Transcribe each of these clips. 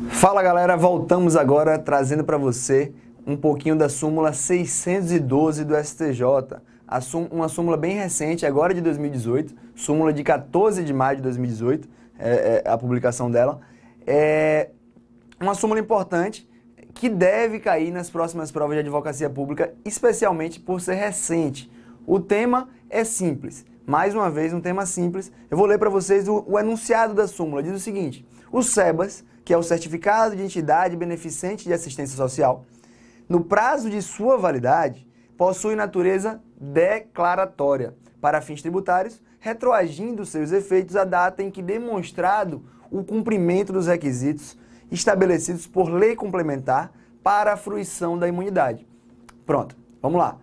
Fala galera, voltamos agora trazendo para você um pouquinho da súmula 612 do STJ, uma súmula bem recente, agora de 2018, súmula de 14 de maio de 2018, a publicação dela. É uma súmula importante que deve cair nas próximas provas de advocacia pública, especialmente por ser recente. O tema é simples, mais uma vez um tema simples. Eu vou ler para vocês o enunciado da súmula, diz o seguinte: o SEBAS, que é o Certificado de Entidade Beneficente de Assistência Social, no prazo de sua validade, possui natureza declaratória para fins tributários, retroagindo seus efeitos à data em que demonstrado o cumprimento dos requisitos estabelecidos por lei complementar para a fruição da imunidade. Pronto, vamos lá.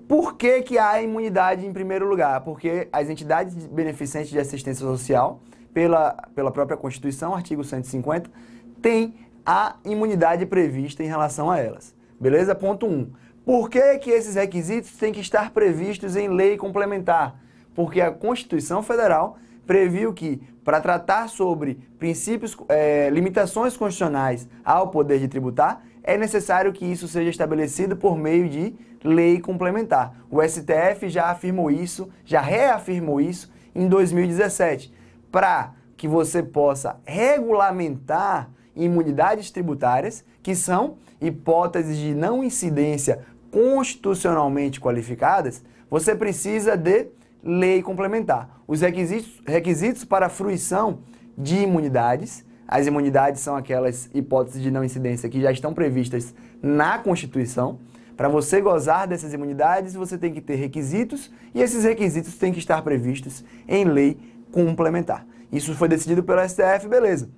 Por que há imunidade em primeiro lugar? Porque as entidades beneficentes de assistência social, pela própria Constituição, artigo 150, tem a imunidade prevista em relação a elas. Beleza? Ponto 1. Por que esses requisitos têm que estar previstos em lei complementar? Porque a Constituição Federal previu que, para tratar sobre princípios, limitações constitucionais ao poder de tributar, é necessário que isso seja estabelecido por meio de lei complementar. O STF já afirmou isso, já reafirmou isso em 2017, para que você possa regulamentar imunidades tributárias, que são hipóteses de não incidência constitucionalmente qualificadas. Você precisa de lei complementar. Os requisitos para a fruição de imunidades, as imunidades são aquelas hipóteses de não incidência que já estão previstas na Constituição. Para você gozar dessas imunidades, você tem que ter requisitos, e esses requisitos têm que estar previstos em lei complementar. Isso foi decidido pelo STF, beleza.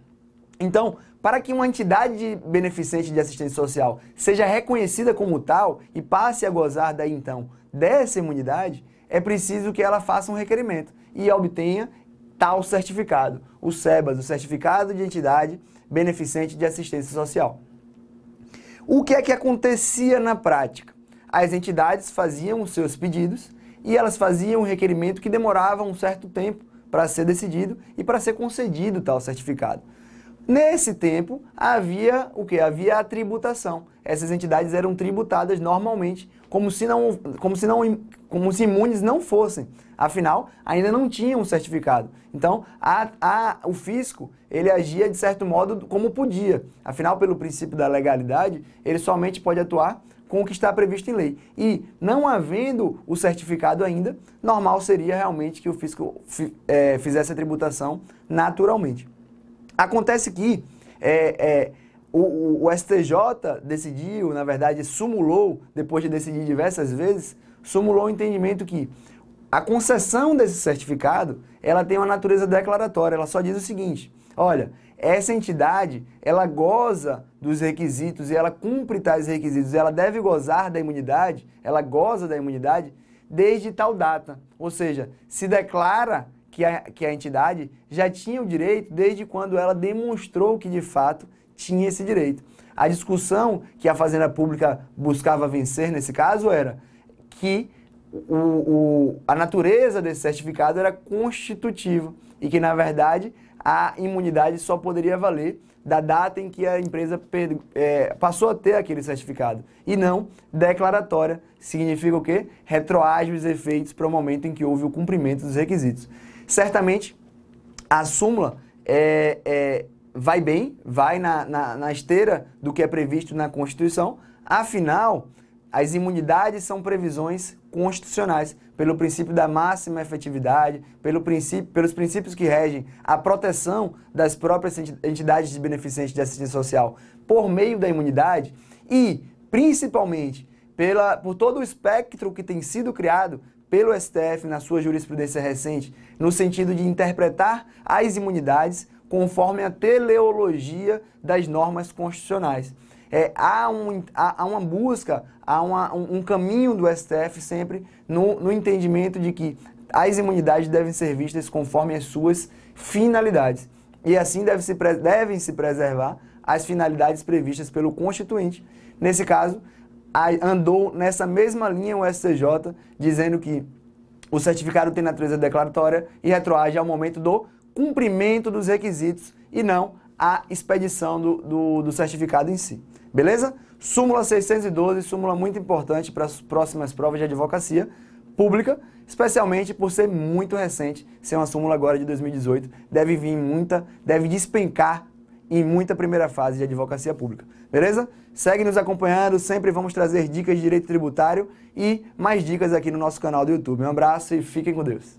Então, para que uma entidade beneficente de assistência social seja reconhecida como tal e passe a gozar daí então dessa imunidade, é preciso que ela faça um requerimento e obtenha tal certificado, o SEBAS, o Certificado de Entidade Beneficente de Assistência Social. O que é que acontecia na prática? As entidades faziam os seus pedidos e elas faziam um requerimento que demorava um certo tempo para ser decidido e para ser concedido tal certificado. Nesse tempo, havia o quê? Havia a tributação. Essas entidades eram tributadas normalmente, como se imunes não fossem. Afinal, ainda não tinham um certificado. Então, o fisco, ele agia de certo modo como podia. Afinal, pelo princípio da legalidade, ele somente pode atuar com o que está previsto em lei. E, não havendo o certificado ainda, normal seria realmente que o fisco fizesse a tributação naturalmente. Acontece que o STJ decidiu, na verdade, sumulou, depois de decidir diversas vezes, sumulou o entendimento que a concessão desse certificado, ela tem uma natureza declaratória, ela só diz o seguinte: olha, essa entidade, ela goza dos requisitos e ela cumpre tais requisitos, ela deve gozar da imunidade, ela goza da imunidade desde tal data. Ou seja, se declara que a entidade já tinha o direito desde quando ela demonstrou que de fato tinha esse direito. A discussão que a Fazenda Pública buscava vencer nesse caso era que a natureza desse certificado era constitutiva e que, na verdade, a imunidade só poderia valer da data em que a empresa passou a ter aquele certificado, e não declaratória. Significa o quê? Retroage os efeitos para o momento em que houve o cumprimento dos requisitos. Certamente, a súmula vai bem, vai na esteira do que é previsto na Constituição. Afinal, as imunidades são previsões constitucionais, pelo princípio da máxima efetividade, pelos princípios que regem a proteção das próprias entidades beneficentes de assistência social por meio da imunidade e, principalmente, por todo o espectro que tem sido criado pelo STF na sua jurisprudência recente, no sentido de interpretar as imunidades conforme a teleologia das normas constitucionais. Há uma busca, há um caminho do STF sempre no entendimento de que as imunidades devem ser vistas conforme as suas finalidades. E assim devem se preservar as finalidades previstas pelo Constituinte. Nesse caso, andou nessa mesma linha o STJ, dizendo que o certificado tem natureza declaratória e retroage ao momento do cumprimento dos requisitos e não a expedição do certificado em si. Beleza? Súmula 612, súmula muito importante para as próximas provas de advocacia pública, especialmente por ser muito recente, ser uma súmula agora de 2018, deve despencar em muita primeira fase de advocacia pública. Beleza? Segue nos acompanhando, sempre vamos trazer dicas de direito tributário e mais dicas aqui no nosso canal do YouTube. Um abraço e fiquem com Deus.